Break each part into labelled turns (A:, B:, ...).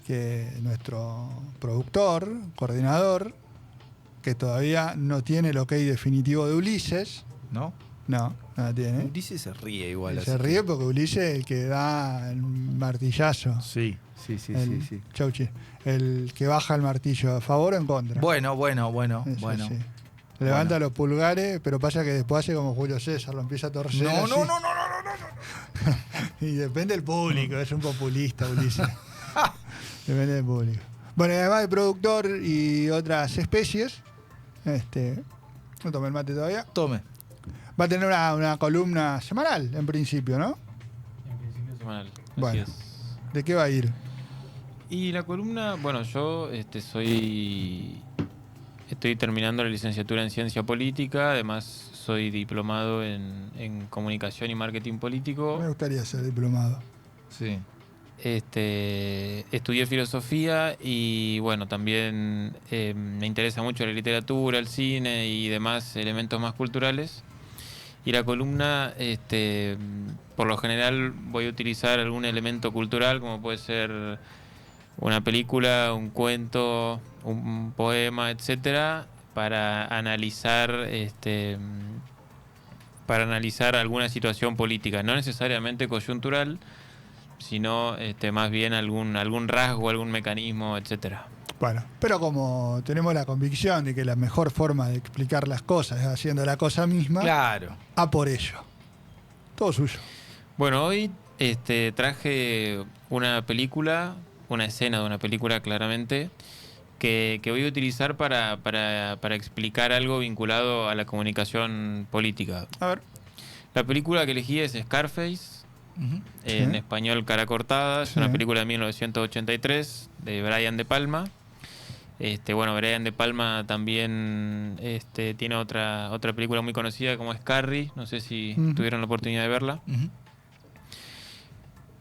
A: que nuestro productor, coordinador, que todavía no tiene el ok definitivo de Ulises.
B: ¿No?
A: No la tiene.
B: Ulises se ríe igual.
A: Se ríe porque Ulises es el que da el martillazo.
B: Sí.
A: Chauchi. El que baja el martillo, ¿a favor o en contra?
B: Bueno.
A: Sí. Levanta los pulgares, pero pasa que después hace como Julio César, lo empieza a torcer.
B: No.
A: Y depende del público, es un populista, Ulises. Depende del público. Bueno, además de productor y otras especies, no tomé el mate todavía.
B: Tome.
A: Va a tener una columna semanal, en principio, ¿no?
C: En principio semanal.
A: Bueno,
C: Así es.
A: ¿de qué va a ir?
C: Y la columna, bueno, yo estoy terminando la licenciatura en Ciencia Política, además soy diplomado en Comunicación y Marketing Político.
A: Me gustaría ser diplomado.
B: Sí.
C: Estudié filosofía y bueno, también me interesa mucho la literatura, el cine y demás elementos más culturales. Y la columna, por lo general voy a utilizar algún elemento cultural, como puede ser una película, un cuento, un poema, etcétera, para analizar alguna situación política, no necesariamente coyuntural, sino más bien algún rasgo, algún mecanismo, etcétera.
A: Bueno, pero como tenemos la convicción de que la mejor forma de explicar las cosas es haciendo la cosa misma,
B: Claro.
A: a por ello. Todo suyo.
C: Bueno, hoy traje una escena de una película claramente, que voy a utilizar para explicar algo vinculado a la comunicación política.
A: A ver.
C: La película que elegí es Scarface, en español Cara Cortada, es una película de 1983 de Brian De Palma. Brian De Palma también tiene otra película muy conocida como es Carrie, no sé si tuvieron la oportunidad de verla.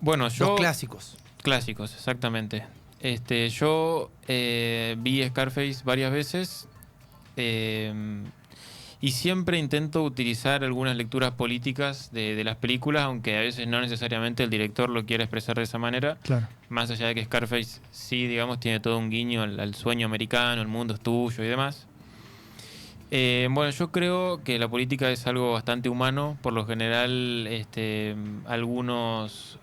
C: Bueno,
B: Los clásicos.
C: Clásicos, exactamente. Yo vi Scarface varias veces y siempre intento utilizar algunas lecturas políticas de las películas, aunque a veces no necesariamente el director lo quiera expresar de esa manera.
A: Claro.
C: Más allá de que Scarface sí, digamos, tiene todo un guiño al sueño americano, el mundo es tuyo y demás. Yo creo que la política es algo bastante humano. Por lo general, algunos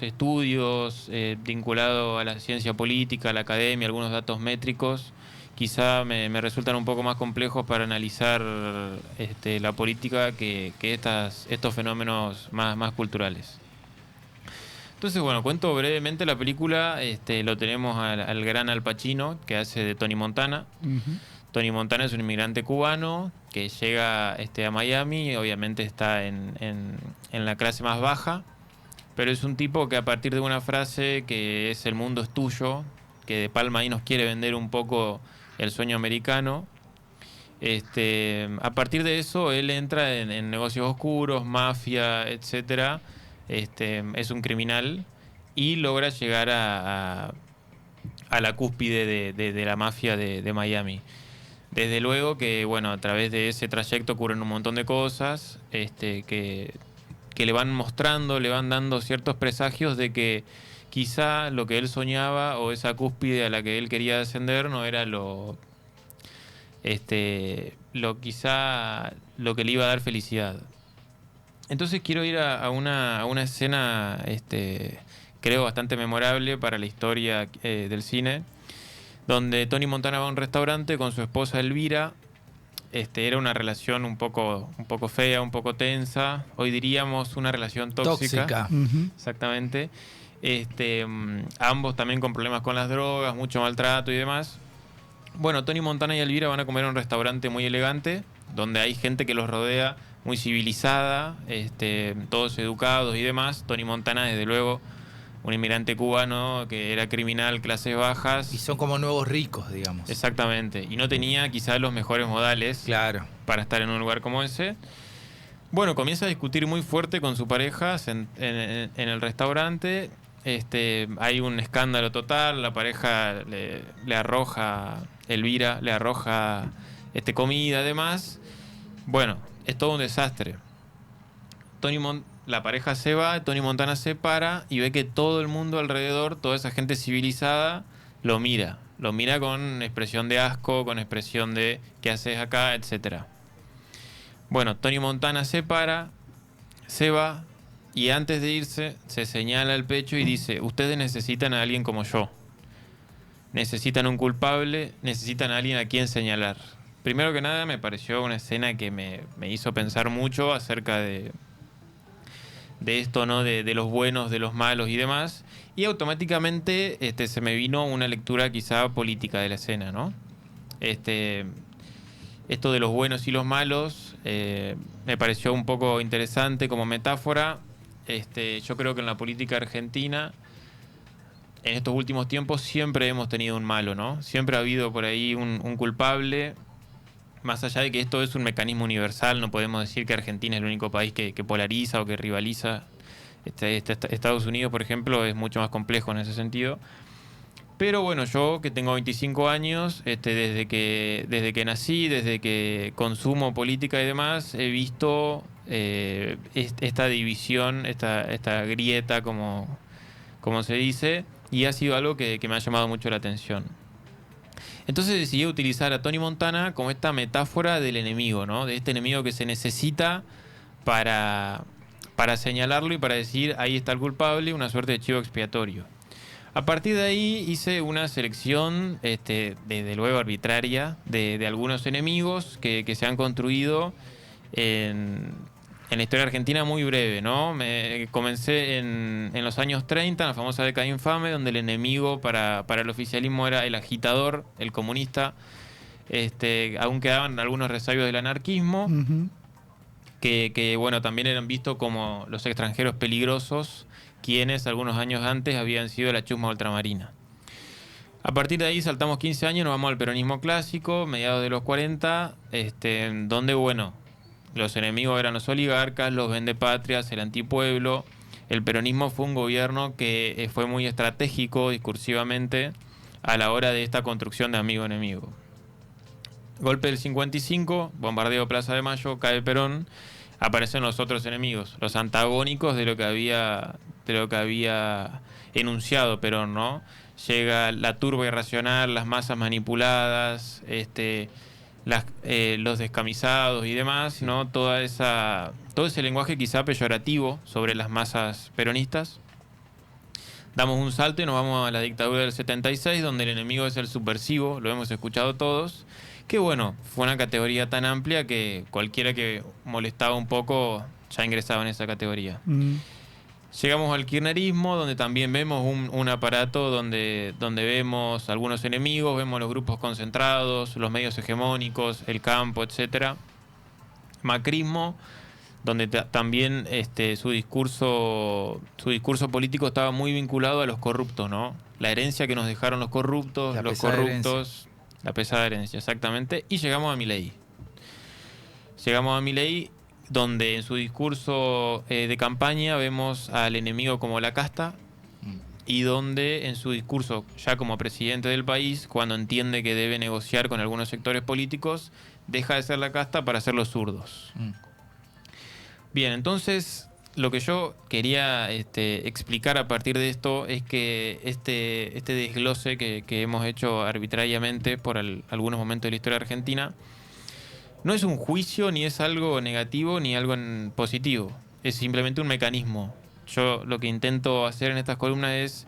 C: estudios vinculados a la ciencia política, a la academia, algunos datos métricos, quizá me resultan un poco más complejos para analizar la política que estos fenómenos más culturales. Entonces, bueno, cuento brevemente la película. Lo tenemos al gran Al Pacino, que hace de Tony Montana. Tony Montana es un inmigrante cubano que llega a Miami, obviamente está en la clase más baja, pero es un tipo que a partir de una frase que es "el mundo es tuyo", que De Palma ahí nos quiere vender un poco el sueño americano, a partir de eso él entra en negocios oscuros, mafia, etcétera. Es un criminal y logra llegar a la cúspide de la mafia de Miami. Desde luego que, bueno, a través de ese trayecto ocurren un montón de cosas que le van mostrando, le van dando ciertos presagios de que quizá lo que él soñaba o esa cúspide a la que él quería ascender no era lo que le iba a dar felicidad. Entonces quiero ir a una escena creo bastante memorable para la historia del cine, donde Tony Montana va a un restaurante con su esposa Elvira. Era una relación un poco fea, un poco tensa, hoy diríamos una relación tóxica. Exactamente. Ambos también con problemas con las drogas, mucho maltrato y demás. Bueno, Tony Montana y Elvira van a comer a un restaurante muy elegante, donde hay gente que los rodea, muy civilizada, todos educados y demás. Tony Montana, desde luego, un inmigrante cubano que era criminal, clases bajas.
B: Y son como nuevos ricos, digamos.
C: Exactamente. Y no tenía quizás los mejores modales para estar en un lugar como ese. Bueno, comienza a discutir muy fuerte con su pareja en el restaurante. Hay un escándalo total. La pareja le arroja, Elvira le arroja comida, además. Bueno, es todo un desastre. la pareja se va, Tony Montana se para y ve que todo el mundo alrededor, toda esa gente civilizada, lo mira. Lo mira con expresión de asco, con expresión de ¿qué haces acá?, etcétera. Bueno, Tony Montana se para, se va y antes de irse se señala el pecho y dice: ustedes necesitan a alguien como yo. Necesitan un culpable, necesitan a alguien a quien señalar. Primero que nada me pareció una escena que me hizo pensar mucho acerca de esto, ¿no? De los buenos, de los malos y demás. Y automáticamente se me vino una lectura quizá política de la escena, ¿no? Esto de los buenos y los malos me pareció un poco interesante como metáfora. Yo creo que en la política argentina, en estos últimos tiempos, siempre hemos tenido un malo, ¿no? Siempre ha habido por ahí un culpable. Más allá de que esto es un mecanismo universal, no podemos decir que Argentina es el único país que polariza o que rivaliza. Estados Unidos, por ejemplo, es mucho más complejo en ese sentido. Pero bueno, yo que tengo 25 años, desde que nací, desde que consumo política y demás, he visto esta división, esta grieta, como se dice, y ha sido algo que me ha llamado mucho la atención. Entonces decidí utilizar a Tony Montana como esta metáfora del enemigo, ¿no? De este enemigo que se necesita para señalarlo y para decir ahí está el culpable, una suerte de chivo expiatorio. A partir de ahí hice una selección, desde luego arbitraria, de algunos enemigos que se han construido en la historia argentina muy breve, ¿no? Comencé en los años 30, en la famosa década infame, donde el enemigo para el oficialismo era el agitador, el comunista. Aún quedaban algunos resabios del anarquismo, que bueno, también eran vistos como los extranjeros peligrosos, quienes algunos años antes habían sido la chusma ultramarina. A partir de ahí saltamos 15 años, nos vamos al peronismo clásico, mediados de los 40, donde, bueno, los enemigos eran los oligarcas, los vendepatrias, el antipueblo. El peronismo fue un gobierno que fue muy estratégico discursivamente a la hora de esta construcción de amigo-enemigo. Golpe del 55, bombardeo Plaza de Mayo, cae Perón, aparecen los otros enemigos, los antagónicos de lo que había enunciado Perón, ¿no? Llega la turba irracional, las masas manipuladas, los descamisados y demás, ¿no? Todo ese lenguaje quizá peyorativo sobre las masas peronistas. Damos un salto y nos vamos a la dictadura del 76, donde el enemigo es el subversivo, lo hemos escuchado todos, que bueno, fue una categoría tan amplia que cualquiera que molestaba un poco ya ingresaba en esa categoría. Llegamos al kirchnerismo, donde también vemos un aparato donde vemos algunos enemigos, vemos los grupos concentrados, los medios hegemónicos, el campo, etcétera. Macrismo, donde también su discurso político estaba muy vinculado a los corruptos, ¿no? La herencia que nos dejaron los corruptos, la pesada herencia, exactamente. Y llegamos a Milei. Donde en su discurso de campaña vemos al enemigo como la casta, y donde en su discurso ya como presidente del país, cuando entiende que debe negociar con algunos sectores políticos, deja de ser la casta para ser los zurdos. Bien, entonces lo que yo quería explicar a partir de esto es que este desglose que hemos hecho arbitrariamente por algunos momentos de la historia argentina no es un juicio, ni es algo negativo, ni algo positivo. Es simplemente un mecanismo. Yo lo que intento hacer en estas columnas es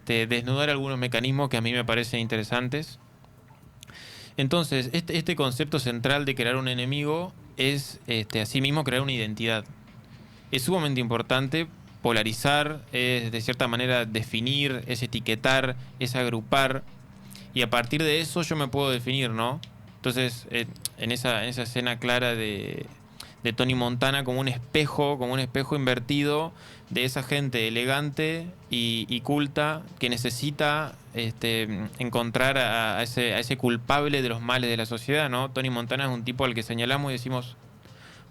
C: desnudar algunos mecanismos que a mí me parecen interesantes. Entonces, este concepto central de crear un enemigo es, asimismo, crear una identidad. Es sumamente importante polarizar, es de cierta manera definir, es etiquetar, es agrupar, y a partir de eso yo me puedo definir, ¿no? Entonces, en esa escena clara de Tony Montana como un espejo invertido de esa gente elegante y culta que necesita encontrar a ese culpable de los males de la sociedad, ¿no? Tony Montana es un tipo al que señalamos y decimos: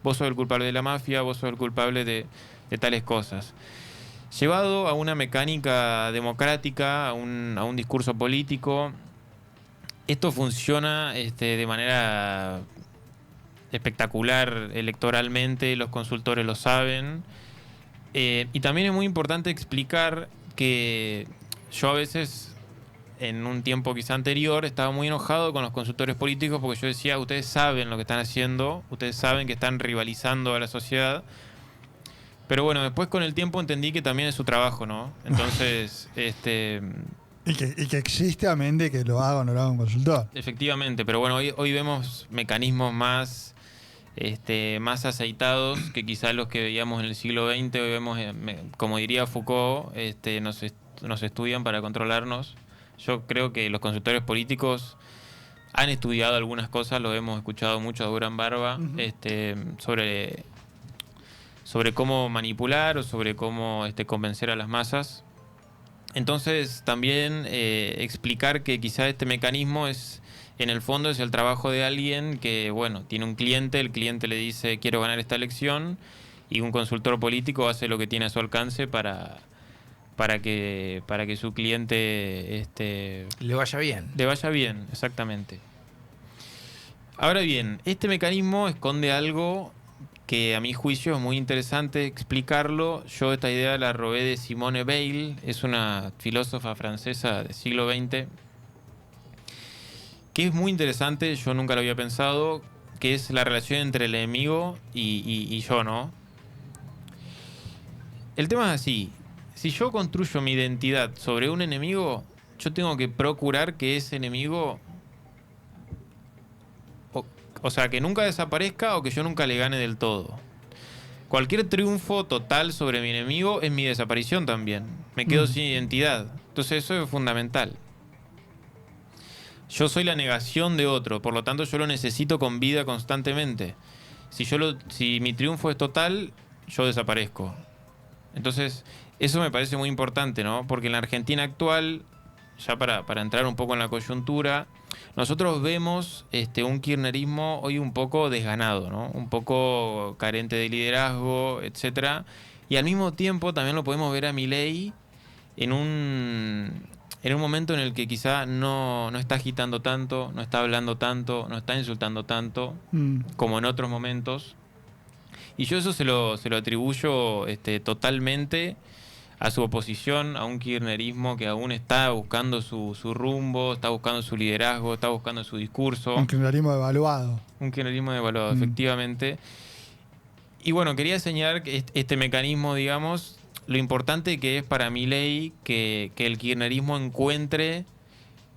C: vos sos el culpable de la mafia, vos sos el culpable de tales cosas. Llevado a una mecánica democrática, a un discurso político, esto funciona de manera espectacular electoralmente, los consultores lo saben. Y también es muy importante explicar que yo a veces, en un tiempo quizá anterior, estaba muy enojado con los consultores políticos porque yo decía, ustedes saben lo que están haciendo, ustedes saben que están rivalizando a la sociedad. Pero bueno, después con el tiempo entendí que también es su trabajo, ¿no? Entonces,
A: Y que existe, amén de que lo haga o no lo haga un consultor.
C: efectivamente, pero bueno, hoy vemos mecanismos más, más aceitados que quizás los que veíamos en el siglo XX. Hoy vemos, como diría Foucault, nos estudian para controlarnos. Yo creo que los consultores políticos han estudiado algunas cosas, lo hemos escuchado mucho a Durán Barba, sobre cómo manipular o sobre cómo convencer a las masas. Entonces también explicar que quizá este mecanismo en el fondo es el trabajo de alguien que, bueno, tiene un cliente, el cliente le dice quiero ganar esta elección y un consultor político hace lo que tiene a su alcance para que su cliente
B: Le vaya bien.
C: le vaya bien, exactamente. Ahora bien, este mecanismo esconde algo que a mi juicio es muy interesante explicarlo. Yo esta idea la robé de Simone Weil, es una filósofa francesa del siglo XX, que es muy interesante, yo nunca lo había pensado, que es la relación entre el enemigo y yo, ¿no? El tema es así, si yo construyo mi identidad sobre un enemigo, yo tengo que procurar que ese enemigo, o sea, que nunca desaparezca o que yo nunca le gane del todo. Cualquier triunfo total sobre mi enemigo es mi desaparición también. Me quedo sin identidad. Entonces eso es fundamental. Yo soy la negación de otro, por lo tanto yo lo necesito con vida constantemente. Si mi triunfo es total, yo desaparezco. Entonces, eso me parece muy importante, ¿no? Porque en la Argentina actual, ya para entrar un poco en la coyuntura, nosotros vemos un kirchnerismo hoy un poco desganado, ¿no? Un poco carente de liderazgo, etcétera. Y al mismo tiempo también lo podemos ver a Milei en un momento en el que quizá no está agitando tanto, no está hablando tanto, no está insultando tanto, como en otros momentos. Y yo eso se lo atribuyo totalmente a su oposición, a un kirchnerismo que aún está buscando su rumbo, está buscando su liderazgo, está buscando su discurso.
A: Un kirchnerismo devaluado.
C: Un kirchnerismo devaluado, efectivamente. Y bueno, quería señalar que este mecanismo, digamos, lo importante que es para Milei que el kirchnerismo encuentre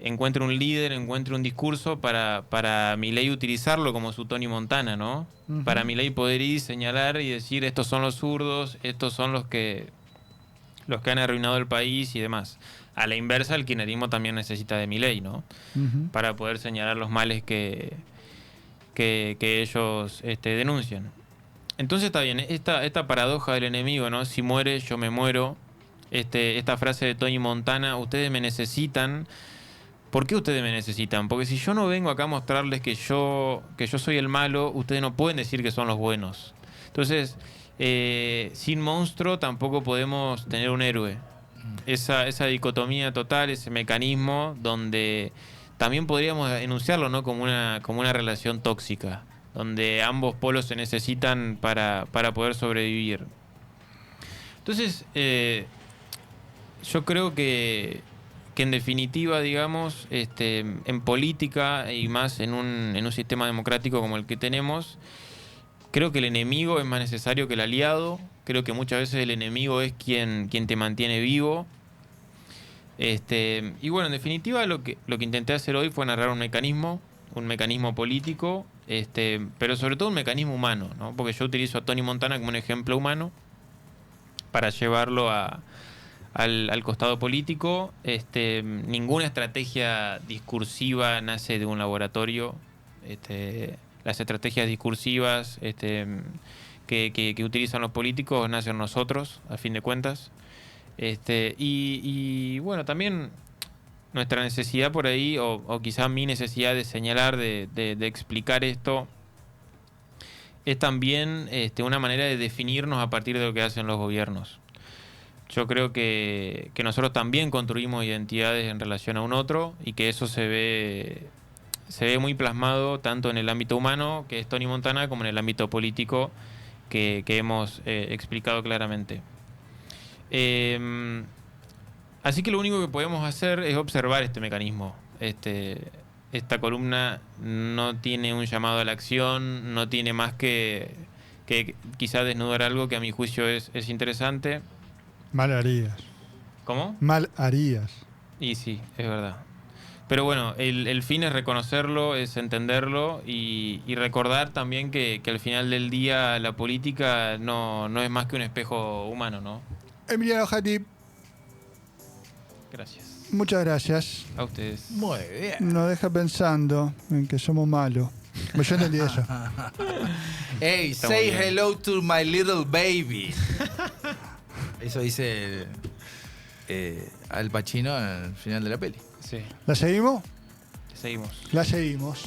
C: un líder, encuentre un discurso para Milei utilizarlo como su Tony Montana, ¿no? Para Milei poder ir, señalar y decir estos son los zurdos, estos son los que han arruinado el país y demás. A la inversa, el kirchnerismo también necesita de Milei, ¿no? Para poder señalar los males que ellos denuncian. Entonces está bien, esta paradoja del enemigo, ¿no? Si muere, yo me muero. Esta frase de Tony Montana, ustedes me necesitan. ¿Por qué ustedes me necesitan? Porque si yo no vengo acá a mostrarles que yo soy el malo, ustedes no pueden decir que son los buenos. Entonces, sin monstruo tampoco podemos tener un héroe. Esa dicotomía total, ese mecanismo donde también podríamos enunciarlo, ¿no? como una relación tóxica, donde ambos polos se necesitan para poder sobrevivir. Entonces, yo creo que en definitiva, digamos, en política y más en un sistema democrático como el que tenemos, creo que el enemigo es más necesario que el aliado. Creo que muchas veces el enemigo es quien te mantiene vivo. Y bueno, en definitiva lo que intenté hacer hoy fue narrar un mecanismo político, pero sobre todo un mecanismo humano, ¿no? Porque yo utilizo a Tony Montana como un ejemplo humano para llevarlo al costado político. Ninguna estrategia discursiva nace de un laboratorio. Las estrategias discursivas que utilizan los políticos nacen nosotros, a fin de cuentas. Y bueno, también nuestra necesidad por ahí, o quizá mi necesidad de señalar, de explicar esto, es también una manera de definirnos a partir de lo que hacen los gobiernos. Yo creo que nosotros también construimos identidades en relación a un otro y que eso se ve muy plasmado tanto en el ámbito humano, que es Tony Montana, como en el ámbito político que hemos explicado claramente. Así que lo único que podemos hacer es observar este mecanismo. Esta columna no tiene un llamado a la acción, no tiene más que quizá desnudar algo que a mi juicio es interesante.
A: Mal harías.
C: ¿Cómo?
A: Mal harías.
C: Y sí, es verdad. Pero bueno, el fin es reconocerlo, es entenderlo y recordar también que al final del día la política no es más que un espejo humano, ¿no?
A: Emiliano Jati,
C: Gracias.
A: muchas gracias.
C: A ustedes.
B: Muy bien.
A: Nos deja pensando en que somos malos. Pues yo entendí eso.
B: Hey,
C: Está
B: say
C: muy bien.
B: hello to my little baby. Eso dice Al Pacino al final de la peli.
C: Sí,
A: ¿La seguimos?
C: seguimos.
A: La seguimos.